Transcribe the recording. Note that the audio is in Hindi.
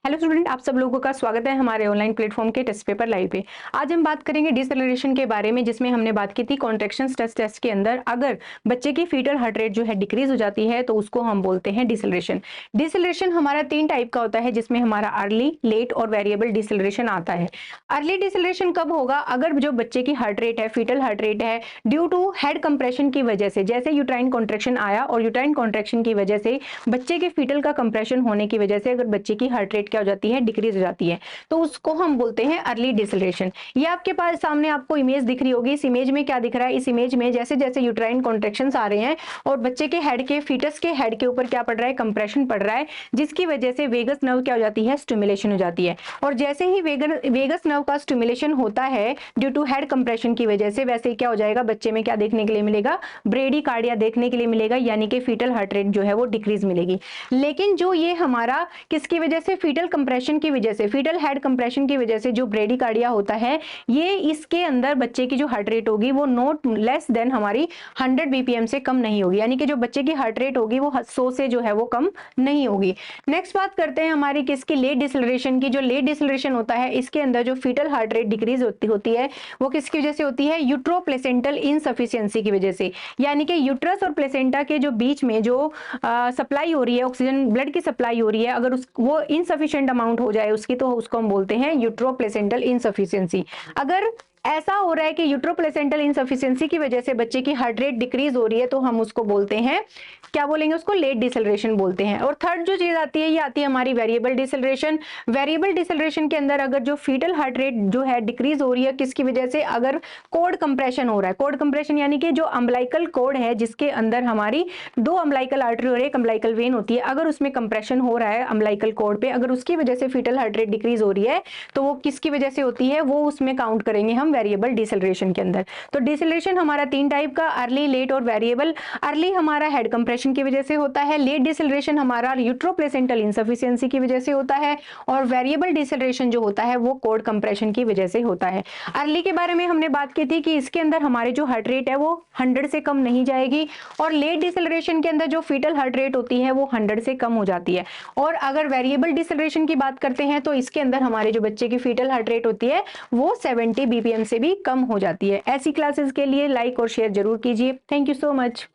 हेलो स्टूडेंट, आप सब लोगों का स्वागत है हमारे ऑनलाइन प्लेटफॉर्म के टेस्ट पेपर लाइव पे। आज हम बात करेंगे डिसेलरेशन के बारे में, जिसमें हमने बात की थी कॉन्ट्रैक्शन टेस्ट के अंदर अगर बच्चे की फीटल हार्ट रेट जो है डिक्रीज हो जाती है तो उसको हम बोलते हैं डिसेलरेशन। डिसेलरेशन हमारा 3 टाइप का होता है, जिसमें हमारा अर्ली, लेट और वेरिएबल डिसेलरेशन आता है। अर्ली डिसेलरेशन कब होगा? अगर जो बच्चे की हार्ट रेट है, फीटल हार्ट रेट है, ड्यू टू हेड कंप्रेशन की वजह से, जैसे यूट्राइन कॉन्ट्रैक्शन आया और यूट्राइन कॉन्ट्रैक्शन की वजह से बच्चे के फीटल का कंप्रेशन होने की वजह से अगर बच्चे की हार्ट रेट क्या हो जाती है, डिक्रीज हो जाती है, तो उसको हम बोलते हैं अर्ली डिसेलरेशन। ये आपके पास सामने आपको इमेज दिख रही होगी। इस इमेज में क्या दिख रहा है? इस इमेज में जैसे जैसे यूट्राइन कॉन्ट्रैक्शंस आ रहे हैं और बच्चे के हेड के, फीटस के हेड के ऊपर क्या पड़ रहा है? कंप्रेशन पड़ रहा है, जिसकी वजह से वेगस नर्व क्या हो जाती है? स्टिमुलेशन हो जाती है। और जैसे ही वेगस नर्व का स्टिमुलेशन होता है ड्यू टू हेड कंप्रेशन की वजह से, वैसे ही क्या हो जाएगा? बच्चे में क्या देखने के लिए मिलेगा? ब्रेडीकार्डिया देखने के लिए मिलेगा, यानी कि फीटल हार्ट रेट जो है वो डिक्रीज मिलेगी। लेकिन जो ये हमारा किसकी वजह से? फीटल कंप्रेशन की वजह से, फीटल हेड कंप्रेशन की वजह से जो ब्रेडीकार्डिया होता है, ये इसके अंदर बच्चे की जो हार्ट रेट होगी वो नॉट लेस देन हमारी 100 बीपीएम से कम नहीं होगी, यानी कि जो बच्चे की हार्ट रेट होगी वो 100 से जो है वो कम नहीं होगी। नेक्स्ट बात करते हैं हमारी किसकी? लेट डिसेलरेशन की। जो लेट डिसेलरेशन होता है, इसके अंदर जो फीटल हार्ट रेट डिक्रीज होती है वो किसकी वजह से होती है? यूट्रोप्लेसेंटल इनसफिशिएंसी की वजह से, यानी कि यूट्रस और प्लेसेंटा के जो बीच में जो सप्लाई हो रही है, ऑक्सीजन ब्लड की सप्लाई हो रही है, अगर वो इनसफिशिएंट अमाउंट हो जाए उसकी, तो उसको हम बोलते हैं यूट्रोप्लेसेंटल इनसफिशिएंसी। अगर ऐसा हो रहा है कि यूट्रोप्लेसेंटल इनसफिशिएंसी की वजह से बच्चे की हार्ट रेट डिक्रीज हो रही है, तो हम उसको बोलते हैं, क्या बोलेंगे उसको? लेट डिसेलरेशन बोलते हैं। और थर्ड जो चीज आती है, ये आती है हमारी वेरिएबल डिसेलरेशन। वेरिएबल डिसेलरेशन के अंदर अगर जो फीटल हार्ट रेट जो है डिक्रीज हो रही है, किसकी वजह से? अगर कोड कंप्रेशन हो रहा है। कोड कंप्रेशन यानी कि जो अम्बलाइकल कोड है, जिसके अंदर हमारी 2 अम्बलाइकल आर्टरी और 1 अम्बलाइकल वेन होती है, अगर उसमें कंप्रेशन हो रहा है अम्बलाइकल कोड पे, अगर उसकी वजह से फीटल हार्ट रेट डिक्रीज हो रही है, तो वो किसकी वजह से होती है? वो उसमें काउंट करेंगे हम वेरिएबल डिसेलरेशन के अंदर। तो डिसेलरेशन हमारा 3 टाइप का, अर्ली, लेट और वेरिएबल। अर्ली हमारा हेड कंप्रेशन की वजह से होता है, लेट डिसेलरेशन हमारा यूट्रोप्लेसेंटल इनसफिशिएंसी की वजह से होता है, और वेरिएबल डिसेलरेशन जो होता है वो कोड कंप्रेशन की वजह से होता है। अर्ली के बारे में हमने बात की थी कि इसके अंदर हमारी जो हार्ट रेट है वो 100 से कम नहीं जाएगी, और लेट डिसेलरेशन के अंदर जो फीटल हार्ट रेट होती है वो 100 से कम हो जाती है। और अगर वेरिएबल डिसेलरेशन की बात करते हैं तो इसके अंदर हमारे जो बच्चे की फीटल हार्ट रेट होती है वो 70 बीपीएम से भी कम हो जाती है। ऐसी क्लासेस के लिए लाइक और शेयर जरूर कीजिए। Thank you so much.